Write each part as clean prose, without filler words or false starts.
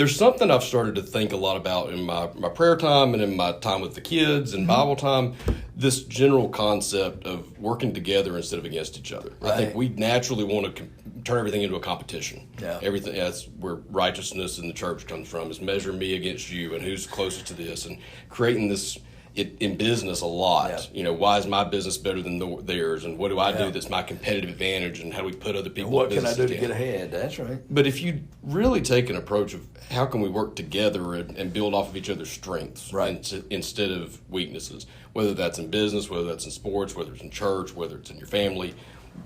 There's something I've started to think a lot about in my prayer time and in my time with the kids and Bible time, this general concept of working together instead of against each other. Right. I think we naturally want to turn everything into a competition. Yeah. Everything, that's where righteousness in the church comes from, is measure me against you and who's closest to this, and creating this in business a lot. Yeah. Why is my business better than theirs, and what do I Yeah. do that's my competitive advantage, and how do we put other people? And what can I do to down? get ahead? That's right. But if you really take an approach of how can we work together and build off of each other's strengths, Right. instead of weaknesses, whether that's in business, whether that's in sports, whether it's in church, whether it's in your family,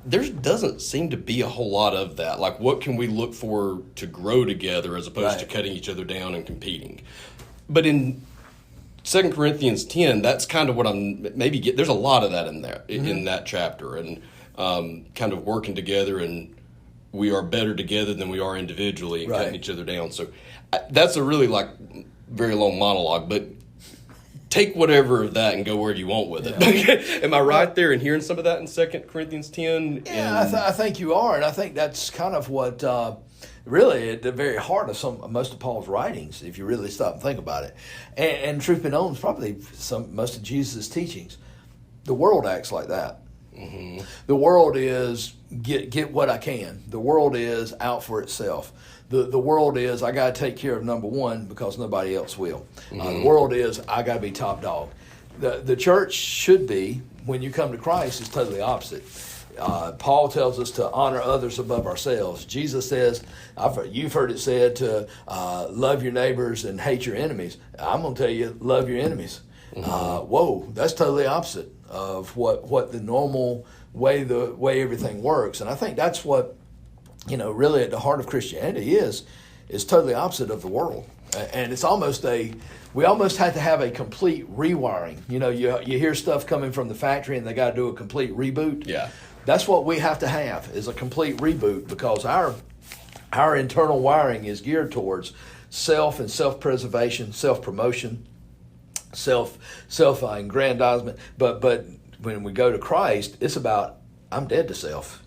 there doesn't seem to be a whole lot of that. Like, what can we look for to grow together as opposed to Right. cutting each other down and competing? But in 2 Corinthians 10, that's kind of what I'm maybe there's a lot of that in there, in that chapter, and kind of working together, and we are better together than we are individually, and Right. cutting each other down. So that's a really very long monologue, but take whatever of that and go where you want with it. Am I right there in hearing some of that in 2 Corinthians 10? Yeah, I think you are, and I think that's kind of what really at the very heart of most of Paul's writings, if you really stop and think about it. And truth be known, it's probably most of Jesus' teachings. The world acts like that. Mm-hmm. The world is get what I can. The world is out for itself. The world is I got to take care of number one because nobody else will. The world is I got to be top dog. The church should be, when you come to Christ, is totally opposite. Paul tells us to honor others above ourselves. Jesus says, you've heard it said to love your neighbors and hate your enemies. I'm going to tell you, love your enemies. Whoa, that's totally opposite of what the normal way everything works. And I think that's what, really at the heart of Christianity is totally opposite of the world. And it's we almost had to have a complete rewiring. You hear stuff coming from the factory and they got to do a complete reboot. Yeah. That's what we have to have, is a complete reboot, because our internal wiring is geared towards self and self-preservation, self-promotion, self-aggrandizement. But when we go to Christ, it's about I'm dead to self,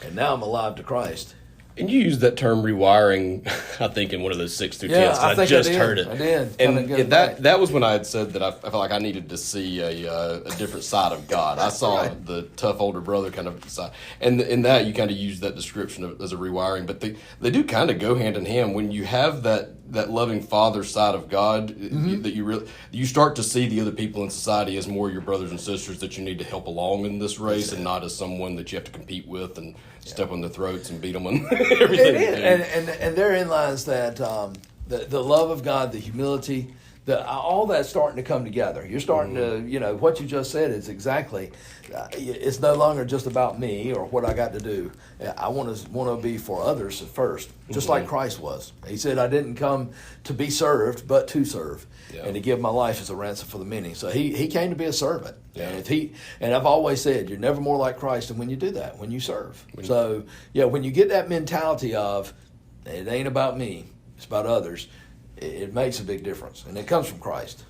and now I'm alive to Christ. And you used that term rewiring, I think, in one of those 6 through 10s. I think just I did. heard it. I did. And that was when I had said that I felt like I needed to see a different side of God. I saw Right. the tough older brother kind of side. And in that, you kind of use that description as a rewiring. But they do kind of go hand in hand. When you have that loving father side of God, that you start to see the other people in society as more your brothers and sisters that you need to help along in this race, and not as someone that you have to compete with and step on their throats and beat them on everything. It is. And therein lies that the love of God, the humility, all that's starting to come together. You're starting to, what you just said is exactly, it's no longer just about me or what I got to do. I want to be for others first, just like Christ was. He said, I didn't come to be served, but to serve, and to give my life as a ransom for the many. So he came to be a servant. Yeah. And I've always said, you're never more like Christ than when you do that, when you serve. When you get that mentality of, it ain't about me, it's about others, it makes a big difference. And it comes from Christ.